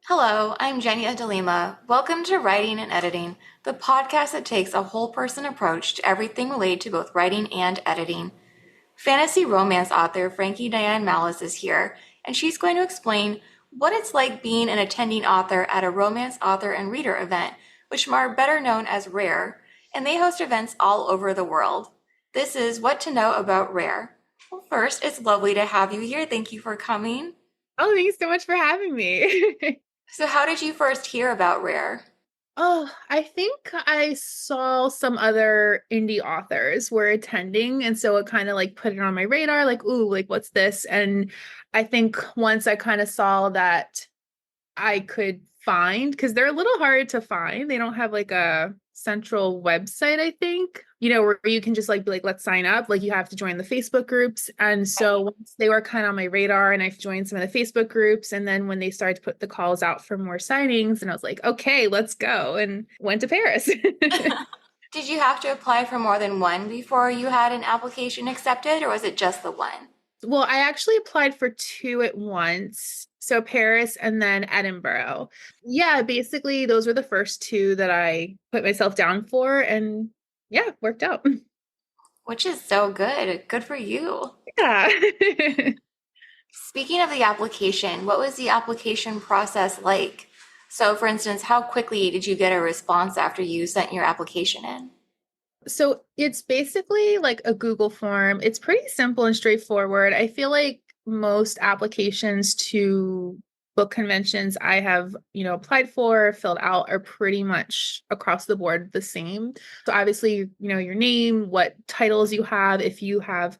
Hello, I'm Jenya Delima. Welcome to Writing and Editing, the podcast that takes a whole person approach to everything related to both writing and editing. Fantasy romance author Frankie Diane Mallis is here, and she's going to explain what it's like being an attending author at a romance author and reader event, which are better known as RARE, and they host events all over the world. This is What to Know About RARE. Well, first, it's lovely to have you here. Thank you for coming. Oh, thanks so much for having me. So, how did you first hear about RARE? Oh, I think I saw some other indie authors were attending, and so it kind of like put it on my radar, like, ooh, like what's this? And I think once I kind of saw that I could find, because they're a little hard to find. They don't have like a central website, I think, where you can just like be like, let's sign up. Like you have to join the Facebook groups. And so once they were kind of on my radar and I joined some of the Facebook groups, and then when they started to put the calls out for more signings, and I was like, okay, let's go, and went to Paris. Did you have to apply for more than one before you had an application accepted, or was it just the one? Well, I actually applied for two at once. So Paris and then Edinburgh. Yeah, basically those were the first two that I put myself down for, and yeah, worked out. Which is so good. Good for you. Yeah. Speaking of the application, what was the application process like? So, for instance, how quickly did you get a response after you sent your application in? So it's basically like a Google form. It's pretty simple and straightforward. I feel like most applications to book conventions I have, applied for, filled out are pretty much across the board the same. So obviously, your name, what titles you have, if you have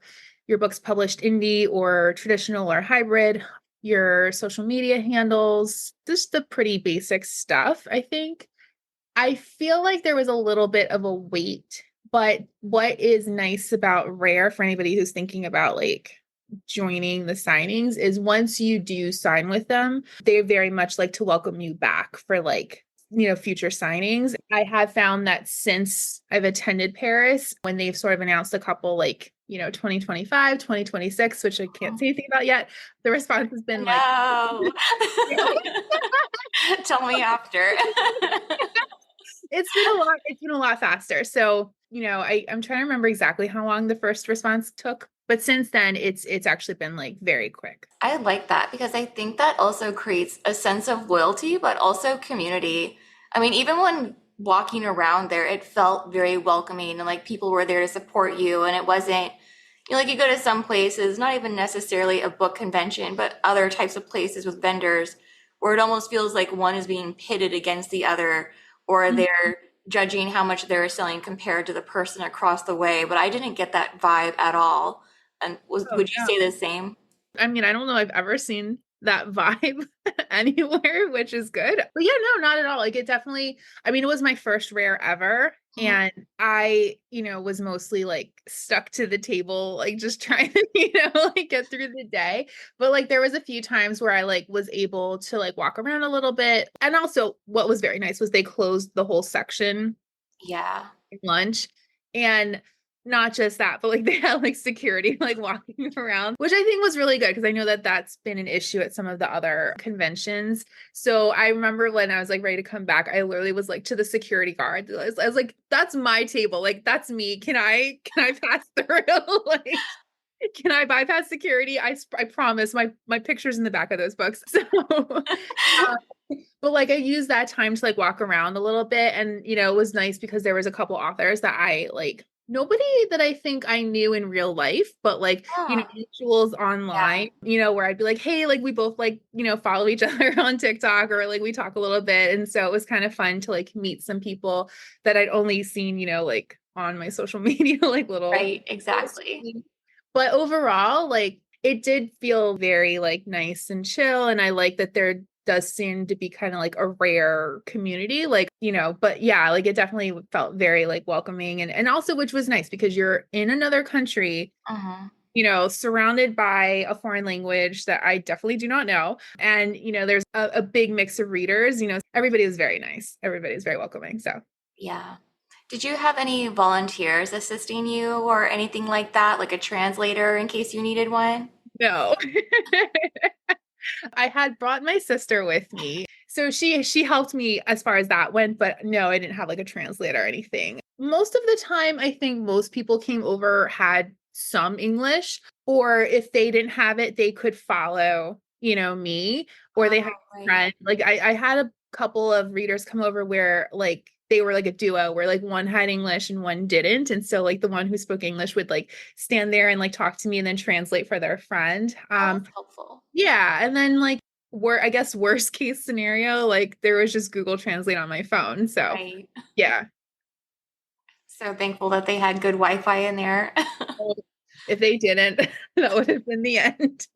your books published indie or traditional or hybrid, your social media handles, just the pretty basic stuff, I think. I feel like there was a little bit of a wait, but what is nice about Rare for anybody who's thinking about like joining the signings is once you do sign with them, they very much like to welcome you back for like, future signings. I have found that since I've attended Paris, when they've sort of announced a couple like, 2025, 2026, which I can't say anything about yet, the response has been like, No. Tell me after. it's been a lot faster. So, I'm trying to remember exactly how long the first response took, but since then it's actually been like very quick. I like that because I think that also creates a sense of loyalty, but also community. I mean, even when walking around there, it felt very welcoming and like people were there to support you. And it wasn't, like you go to some places, not even necessarily a book convention, but other types of places with vendors where it almost feels like one is being pitted against the other or Mhm. they're judging how much they're selling compared to the person across the way. But I didn't get that vibe at all. And Oh, would you no. say the same? I mean, I don't know I've ever seen that vibe anywhere, which is good. But yeah, no, not at all. Like it definitely, I mean, it was my first rare ever. Mhm. And I, was mostly like stuck to the table, like just trying to, like get through the day. But like there was a few times where I like was able to like walk around a little bit. And also what was very nice was they closed the whole section Yeah. at lunch. And not just that, but like they had like security like walking around, which I think was really good because I know that that's been an issue at some of the other conventions. So I remember when I was like ready to come back, I literally was like to the security guard. I was like, "That's my table. Like that's me. Can I pass through? Like, can I bypass security? I promise. My picture's in the back of those books." So, but like I used that time to like walk around a little bit, and it was nice because there was a couple authors that I like, nobody that I think I knew in real life, but like, Oh, mutuals yeah. online, where I'd be like, hey, like we both like, follow each other on TikTok, or like we talk a little bit. And so it was kind of fun to like meet some people that I'd only seen, like on my social media, like Right, little exactly. screen. But overall, like it did feel very like nice and chill. And I like that there does seem to be kind of like a rare community, like, but yeah, like it definitely felt very like welcoming, and also which was nice because you're in another country, Hmm. surrounded by a foreign language that I definitely do not know. And, there's a big mix of readers, everybody was very nice. Everybody was very welcoming. So Yeah. Did you have any volunteers assisting you or anything like that, like a translator in case you needed one? no. I had brought my sister with me. So she helped me as far as that went, but no, I didn't have like a translator or anything. Most of the time, I think most people came over had some English, or if they didn't have it, they could follow, me, or Oh, they had a right. friend. Like I had a couple of readers come over where like they were like a duo where like one had English and one didn't. And so like the one who spoke English would like stand there and like talk to me and then translate for their friend. Oh, that's helpful. Yeah, and then like I guess worst case scenario, like there was just Google Translate on my phone. So Right. yeah. So thankful that they had good Wi-Fi in there. So if they didn't, that would have been the end.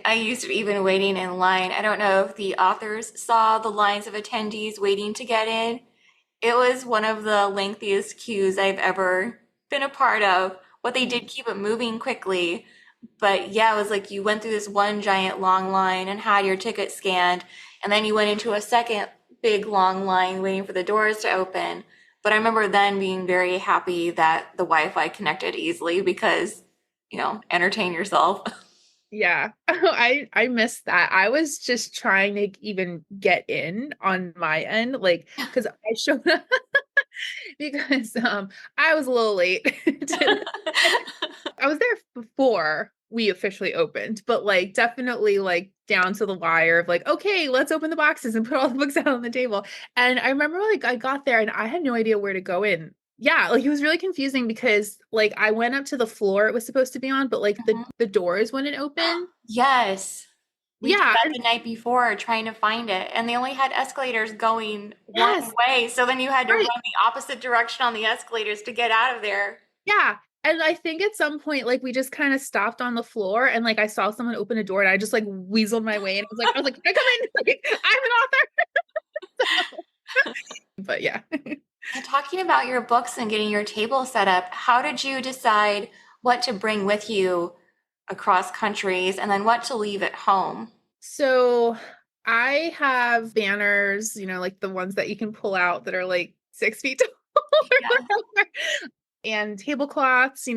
I used to even waiting in line. I don't know if the authors saw the lines of attendees waiting to get in. It was one of the lengthiest queues I've ever been a part of. What they did keep it moving quickly. But yeah, it was like you went through this one giant long line and had your ticket scanned, and then you went into a second big long line waiting for the doors to open. But I remember then being very happy that the Wi-Fi connected easily because, entertain yourself. Yeah. I missed that. I was just trying to even get in on my end, like because I showed up because I was a little late. I was there before we officially opened, but like definitely like down to the wire of like, okay, let's open the boxes and put all the books out on the table. And I remember like I got there and I had no idea where to go in. Yeah, like it was really confusing because like I went up to the floor it was supposed to be on, but like the Mhm. the doors wouldn't open. Yes. We did Yeah, that and the night before trying to find it, and they only had escalators going one yes, way, so then you had to run right. the opposite direction on the escalators to get out of there. Yeah. And I think at some point, like we just kind of stopped on the floor and like I saw someone open a door and I just like weaseled my way and I was like, can I come in? Like, I'm an author. But yeah. And talking about your books and getting your table set up, how did you decide what to bring with you across countries and then what to leave at home? So I have banners, like the ones that you can pull out that are like 6 feet tall or Yeah. whatever. And tablecloths,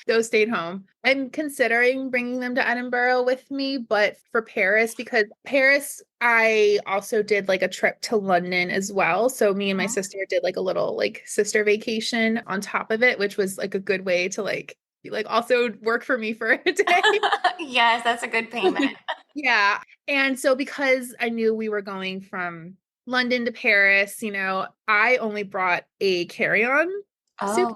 those stayed home. I'm considering bringing them to Edinburgh with me, but for Paris, because Paris, I also did like a trip to London as well. So me and my sister did like a little like sister vacation on top of it, which was like a good way to like be like also work for me for a day. Yes, that's a good payment. Yeah. And so because I knew we were going from London to Paris, I only brought a carry-on suitcase,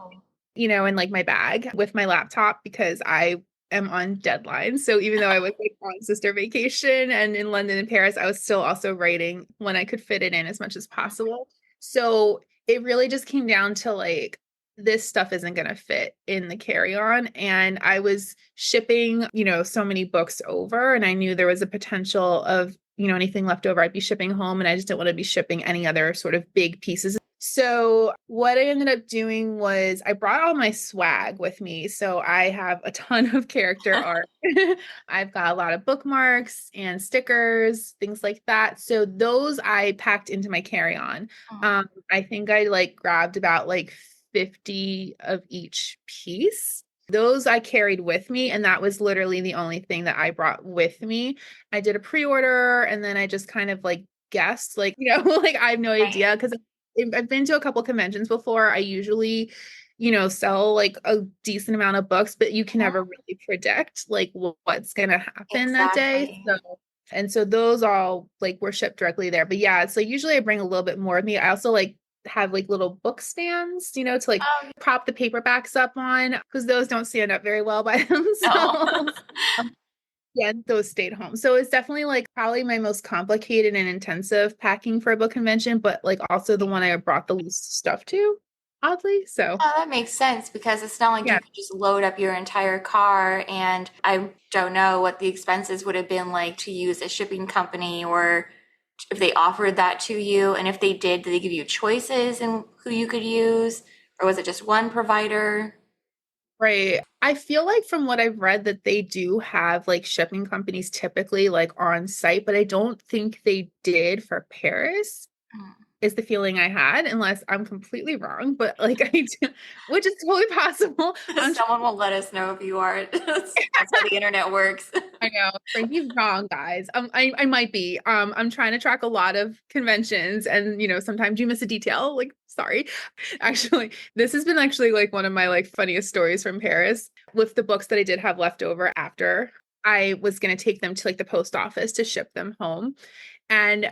Oh. in like my bag with my laptop because I am on deadline. So even though I was like on sister vacation and in London and Paris, I was still also writing when I could fit it in as much as possible. So it really just came down to like this stuff isn't going to fit in the carry-on. And I was shipping, so many books over, and I knew there was a potential of, anything left over, I'd be shipping home, and I just didn't want to be shipping any other sort of big pieces. So what I ended up doing was I brought all my swag with me. So I have a ton of character art. I've got a lot of bookmarks and stickers, things like that. So those I packed into my carry-on. Mhm. I think I like grabbed about like 50 of each piece. Those I carried with me, and that was literally the only thing that I brought with me. I did a pre-order and then I just kind of like guessed, like, like I have no Right. idea because I've been to a couple conventions before. I usually, sell like a decent amount of books, but you can Mhm. never really predict like what's gonna happen that day. Exactly. So those all like were shipped directly there. But yeah, so usually I bring a little bit more with me. I also like have like little book stands, to like Oh, prop the paperbacks up on because those don't stand up very well by no. themselves. Yeah, those stayed home. So it's definitely like probably my most complicated and intensive packing for a book convention, but like also the one I brought the least stuff to, oddly. So Oh, that makes sense because it's not like you yeah. could just load up your entire car. And I don't know what the expenses would have been like to use a shipping company or if they offered that to you. And if they did they give you choices in who you could use? Or was it just one provider? Right. I feel like from what I've read that they do have like shipping companies typically like on site, but I don't think they did for Paris. is the feeling I had, unless I'm completely wrong, but like which is totally possible. Someone will let us know if you are. That's how the internet works. I know Frankie's wrong, guys. I might be. I'm trying to track a lot of conventions, and sometimes you miss a detail. Like, sorry. Actually, this has been actually like one of my like funniest stories from Paris with the books that I did have left over after I was gonna take them to like the post office to ship them home. And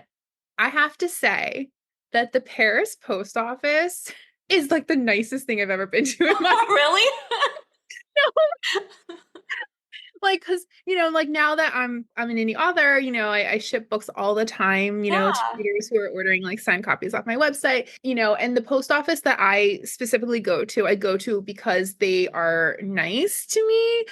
I have to say that the Paris post office is like the nicest thing I've ever been to in my Really? like because like now that I'm an indie author, I ship books all the time, to Yeah. readers who are ordering like signed copies off my website, and the post office that I specifically I go to because they are nice to me,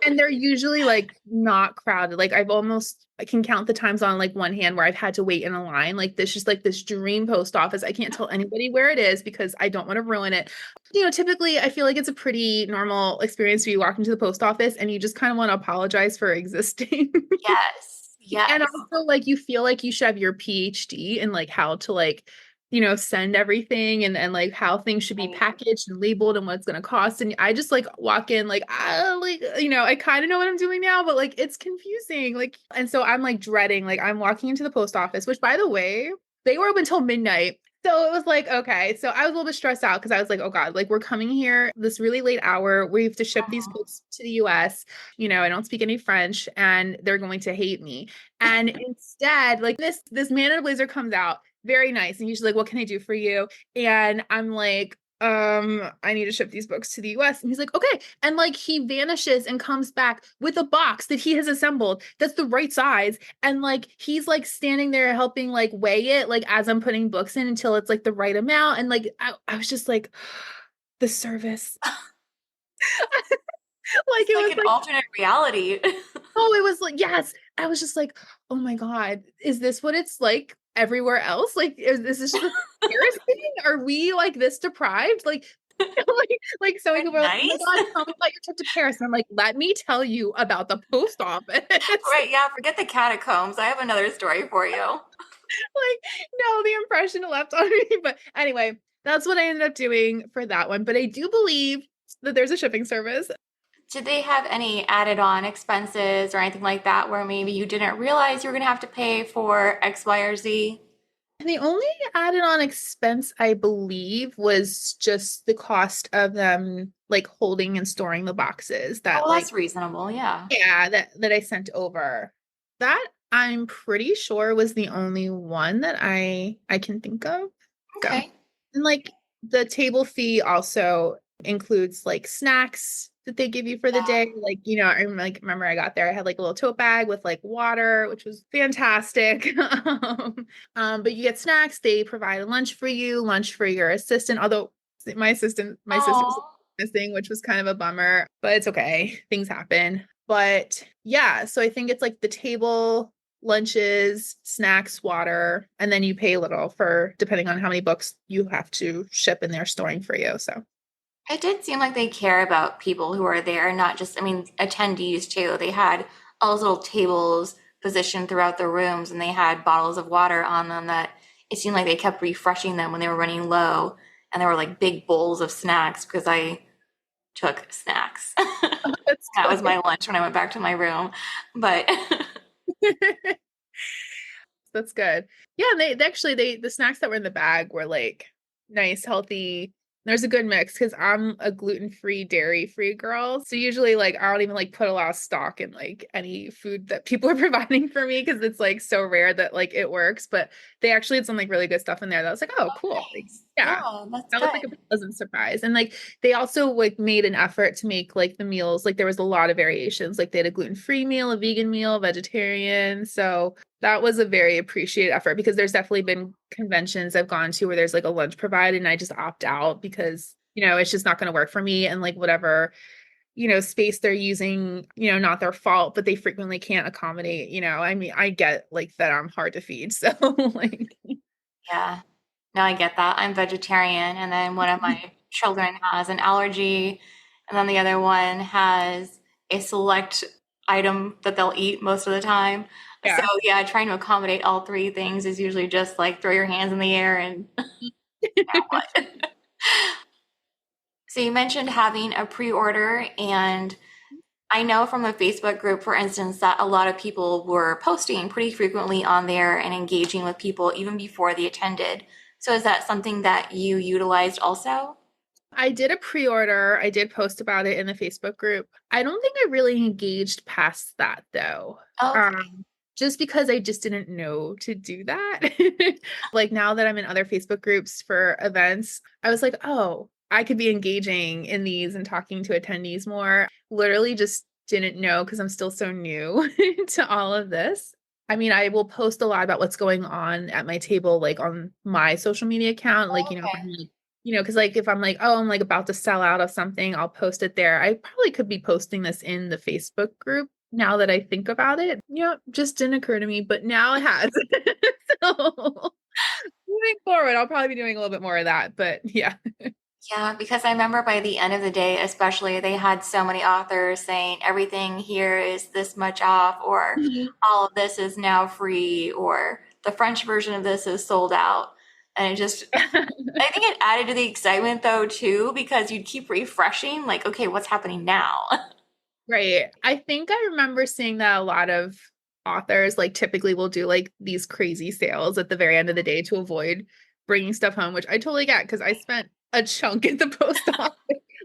and they're usually like not crowded. Like I can count the times on like one hand where I've had to wait in a line. Like this just like this dream post office. I can't tell anybody where it is because I don't want to ruin it. Typically I feel like it's a pretty normal experience when you walk into the post office and you just kind of want to apologize for existing. Yes. And Yes. also like you feel like you should have your PhD in like how to like send everything and like how things should be Right. packaged and labeled and what it's going to cost. And I just like walk in like I kind of know what I'm doing now, but like it's confusing. Like, and so I'm like dreading, like I'm walking into the post office, which by the way, they were open until midnight. So it was like, okay. So I was a little bit stressed out because I was like, oh God, like we're coming here this really late hour. We have to ship these Mhm. books to the US. I don't speak any French and they're going to hate me. And instead, like this man in a blazer comes out, very nice. And he's like, what can I do for you? And I'm like, I need to ship these books to the US. And he's like, okay. And like he vanishes and comes back with a box that he has assembled that's the right size. And like he's like standing there helping like weigh it, like as I'm putting books in until it's like the right amount. And like I was just like, the service. Like It's it like was an like, alternate reality. oh, it was like, yes. I was just like, oh my God, is this what it's like everywhere else? Like, is this just a Paris thing? Are we like this deprived? Like, like so many They're people are like, oh my nice. God, tell me about your trip to Paris. And I'm like, let me tell you about the post office. Right, yeah, forget the catacombs. I have another story for you. Like, no, the impression it left on me. But anyway, that's what I ended up doing for that one. But I do believe that there's a shipping service. Did they have any added on expenses or anything like that where maybe you didn't realize you were going to have to pay for X, Y, or Z? And the only added on expense, I believe, was just the cost of them like holding and storing the boxes Oh, that well, that's like, reasonable. Yeah. yeah, that I sent over. That I'm pretty sure was the only one that I can think of. So, Okay. and like the table fee also includes like snacks that they give you for the Yeah. day. Like, like remember I got there, I had like a little tote bag with like water, which was fantastic. But you get snacks, they provide a lunch for you, lunch for your assistant, although my sister was Oh, missing, which was kind of a bummer, but it's okay. Things happen. But yeah, so I think it's like the table, lunches, snacks, water, and then you pay a little for depending on how many books you have to ship and they're storing for you. So it did seem like they care about people who are there, not just, I mean, attendees too. They had all those little tables positioned throughout the rooms and they had bottles of water on them that it seemed like they kept refreshing them when they were running low. And there were like big bowls of snacks because I took snacks. that's That was good. my lunch when I went back to my room. But That's good. Yeah, they actually the snacks that were in the bag were like nice, healthy. There's a good mix because I'm a gluten-free, dairy-free girl. So usually like I don't even like put a lot of stock in like any food that people are providing for me because it's like so rare that like it works. But they actually had some like really good stuff in there that was like, oh, cool. Like, nice. yeah. Yeah, that's That was like a good. pleasant surprise. And like they also like made an effort to make like the meals, like there was a lot of variations. Like they had a gluten-free meal, a vegan meal, vegetarian. So that was a very appreciated effort because there's definitely been conventions I've gone to where there's like a lunch provided and I just opt out because, it's just not going to work for me and like whatever, space they're using, not their fault, but they frequently can't accommodate, I mean, I get like that I'm hard to feed. So like, Yeah. No, I get that. I'm vegetarian, and then one of my children has an allergy, and then the other one has a select item that they'll eat most of the time. So Yeah. yeah, trying to accommodate all three things is usually just like throw your hands in the air and now what? So you mentioned having a pre-order, and I know from the Facebook group, for instance, that a lot of people were posting pretty frequently on there and engaging with people even before they attended. So is that something that you utilized also? I did a pre-order. I did post about it in the Facebook group. I don't think I really engaged past that though. Okay. Um, just because I just didn't know to do that. Like now that I'm in other Facebook groups for events, I was like, oh, I could be engaging in these and talking to attendees more. Literally just didn't know because I'm still so new to all of this. I mean, I will post a lot about what's going on at my table, like on my social media account. Like, if I'm Okay. like because like if I'm like, oh, I'm like about to sell out of something, I'll post it there. I probably could be posting this in the Facebook group now that I think about it. Just didn't occur to me, but now it has. So moving forward, I'll probably be doing a little bit more of that. But yeah. Yeah, because I remember by the end of the day, especially, they had so many authors saying everything here is this much off, or Mhm. all of this is now free, or the French version of this is sold out. And it just, I think it added to the excitement though, too, because you'd keep refreshing, like, okay, what's happening now? Right. I think I remember seeing that a lot of authors like typically will do like these crazy sales at the very end of the day to avoid bringing stuff home, which I totally get because I spent a chunk at the post office.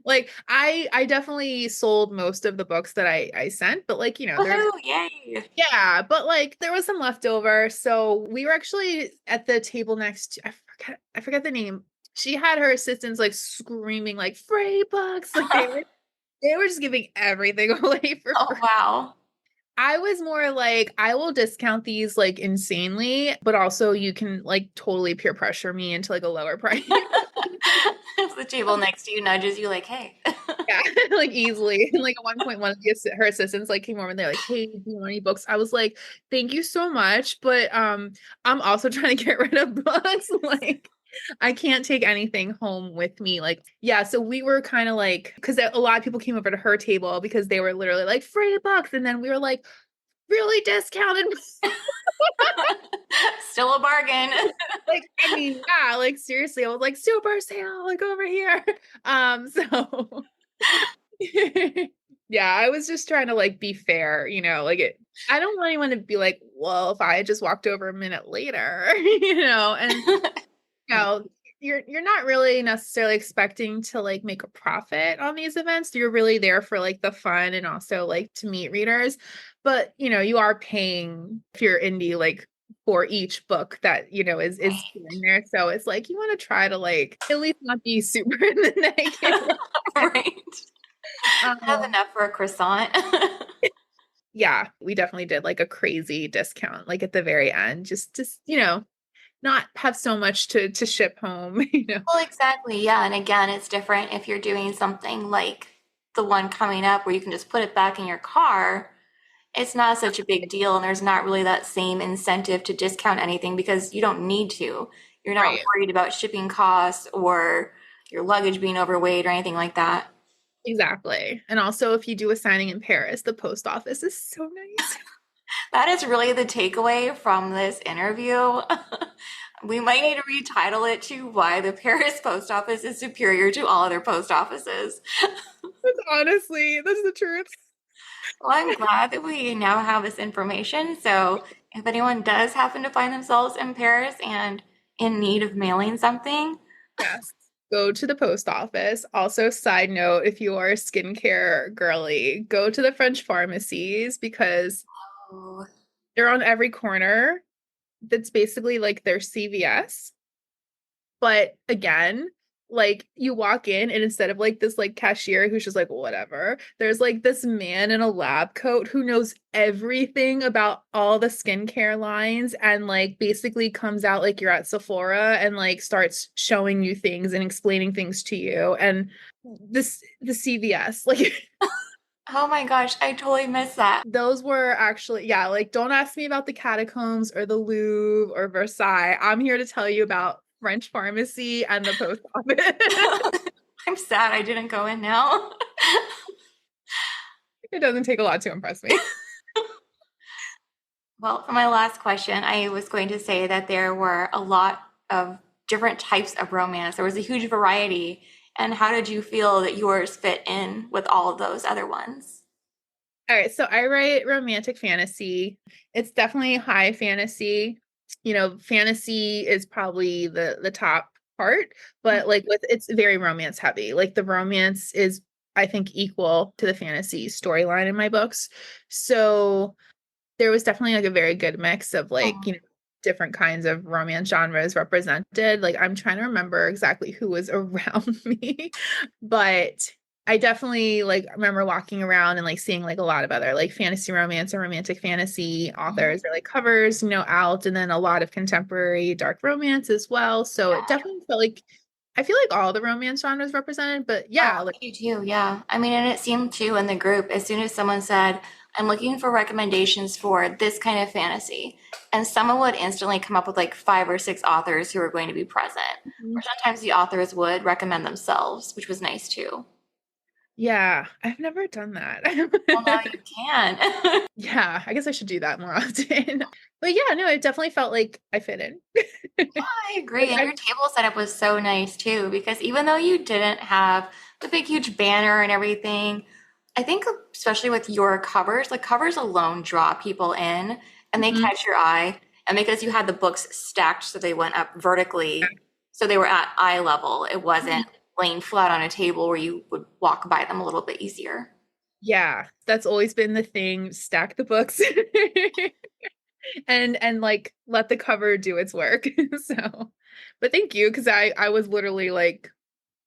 Like I definitely sold most of the books that I sent, but like, there's Woohoo, yay. yeah, but like there was some leftover. So we were actually at the table next to, I forget the name. She had her assistants like screaming like free books. Like they were just giving everything away for Oh, free. wow. I was more like, I will discount these like insanely, but also you can like totally peer pressure me into like a lower price. It's the table next to you nudges you like, hey. Yeah, like easily. And like at one point, one of her assistants like came over and they're like, "Hey, do you want any books?" I was like, "Thank you so much, but I'm also trying to get rid of books. Like, I can't take anything home with me." Like, yeah. So we were kind of like, because a lot of people came over to her table because they were literally like free books, and then we were like really discounted. Still a bargain. Like, I mean, yeah, like seriously, I was like super sale, like over here. So yeah, I was just trying to like be fair, like I don't want anyone to be like, well, if I just walked over a minute later, and you know, you're not really necessarily expecting to like make a profit on these events. You're really there for like the fun and also like to meet readers. But you are paying if you're indie like for each book that is in there. So it's like you want to try to like at least not be super in the negative. Right. Have Um, enough for a croissant. yeah, we definitely did like a crazy discount like at the very end, just not have so much to ship home. Well, exactly. Yeah. And again, it's different if you're doing something like the one coming up where you can just put it back in your car. It's not such a big deal. And there's not really that same incentive to discount anything because you don't need to. You're not Right. worried about shipping costs or your luggage being overweight or anything like that. Exactly. And also if you do a signing in Paris, the post office is so nice. That is really the takeaway from this interview. We might need to retitle it to Why the Paris Post Office is Superior to All Other Post Offices. Honestly, that's the truth. Well, I'm glad that we now have this information. So if anyone does happen to find themselves in Paris and in need of mailing something, Yes. Go to the post office. Also, side note, if you are a skincare girly, go to the French pharmacies because oh, they're on every corner. That's basically like their CVS. But again, like you walk in and instead of like this like cashier who's just like whatever, there's like this man in a lab coat who knows everything about all the skincare lines and like basically comes out like you're at Sephora and like starts showing you things and explaining things to you. And the CVS, like oh my gosh, I totally missed that. those were actually, yeah, like don't ask me about the catacombs or the Louvre or Versailles. I'm here to tell you about French pharmacy and the post office. I'm sad I didn't go in now. It doesn't take a lot to impress me. Well, for my last question, I was going to say that there were a lot of different types of romance. There was a huge variety. And how did you feel that yours fit in with all of those other ones? All right, so I write romantic fantasy. It's definitely high fantasy. Fantasy is probably the top part, but like with it's very romance heavy. Like the romance is I think equal to the fantasy storyline in my books. So there was definitely like a very good mix of like, Oh, different kinds of romance genres represented. Like I'm trying to remember exactly who was around me, but I definitely like remember walking around and like seeing like a lot of other like fantasy romance and romantic fantasy mhm. authors or like covers, out, and then a lot of contemporary dark romance as well. So it definitely felt like I feel like all the romance genres represented, but Oh, yeah, like you too, yeah. I mean, and it seemed too in the group, as soon as someone said, I'm looking for recommendations for this kind of fantasy, and someone would instantly come up with like five or six authors who are going to be present. Or sometimes the authors would recommend themselves, which was nice too. yeah, I've never done that. Well, now you can. Yeah, I guess I should do that more often. But yeah, no, it definitely felt like I fit in. I agree. Like And your table setup was so nice too, because even though you didn't have the big, huge banner and everything, I think especially with your covers, like covers alone draw people in and they Mhm. catch your eye. And because you had the books stacked so they went up vertically, so they were at eye level, it wasn't laying flat on a table where you would walk by them a little bit easier. Yeah, that's always been the thing. Stack the books and like let the cover do its work. So, but thank you because I was literally like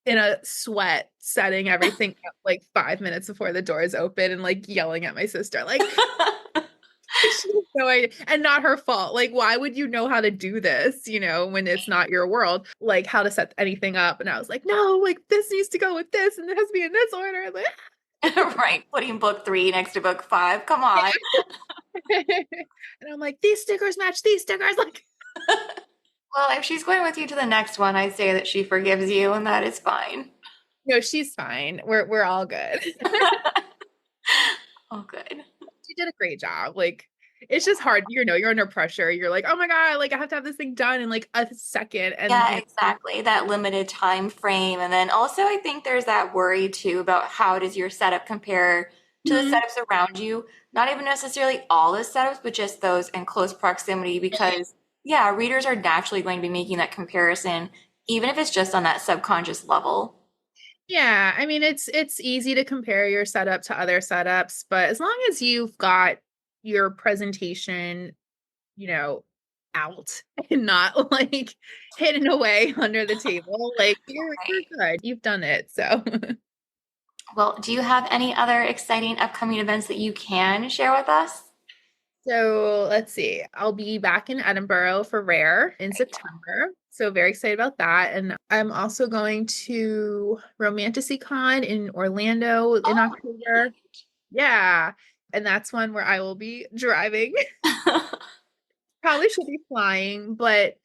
in a sweat setting everything up like 5 minutes before the doors open and like yelling at my sister like she has no idea. And not her fault. Like, why would you know how to do this, when it's not your world? Like, how to set anything up. And I was like, no, like, this needs to go with this, and it has to be in this order. Like, Right, putting book three next to book five. Come on. and I'm like, these stickers match these stickers. Like, Well, if she's going with you to the next one, I say that she forgives you, and that is fine. no, she's fine. We're all good. Oh, good. She did a great job. Like, it's just hard, you're under pressure. You're like, oh my God, like I have to have this thing done in like a second. And Yeah, exactly. That limited time frame. And then also, I think there's that worry too about how does your setup compare to the Mhm. setups around you? Not even necessarily all the setups, but just those in close proximity because, yeah, readers are naturally going to be making that comparison, even if it's just on that subconscious level. Yeah, I mean it's easy to compare your setup to other setups, but as long as you've got your presentation, you know, out and not like hidden away under the table, like you're Right. good. You've done it. So Well, do you have any other exciting upcoming events that you can share with us? so let's see. I'll be back in Edinburgh for Rare in September. So very excited about that. And I'm also going to Romanticycon in Orlando in Oh, October. Yeah. And that's one where I will be driving. Probably should be flying, but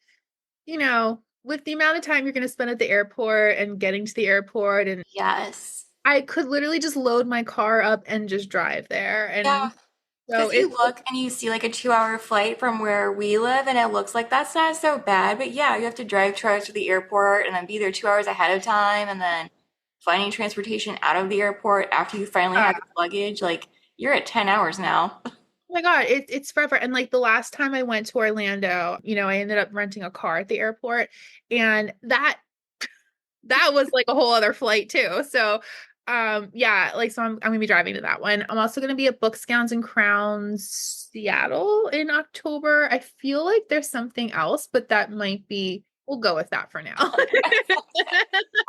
with the amount of time you're going to spend at the airport and getting to the airport, and yes. I could literally just load my car up and just drive there. Yeah, And so because you look and you see like a 2 hour flight from where we live, and it looks like that's not so bad. But yeah, you have to drive 2 hours to the airport and then be there 2 hours ahead of time, and then finding transportation out of the airport after you finally uh, have your luggage. Like you're at 10 hours now. oh my God, it's forever. And like the last time I went to Orlando, I ended up renting a car at the airport, and that was like a whole other flight too. So yeah, like so I'm gonna be driving to that one. I'm also gonna be at Books, Gowns and Crowns Seattle in October. I feel like there's something else, but that might be we'll go with that for now.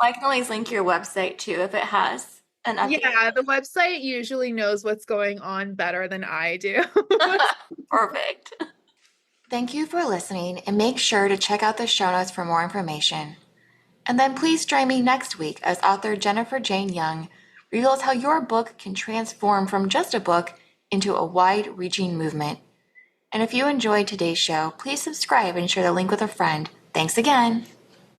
I can always link your website too if it has an update. Yeah, the website usually knows what's going on better than I do. Perfect. Thank you for listening, and make sure to check out the show notes for more information. And then please join me next week as author Jennifer Jane Young reveals how your book can transform from just a book into a wide reaching movement. And if you enjoyed today's show, please subscribe and share the link with a friend. Thanks again.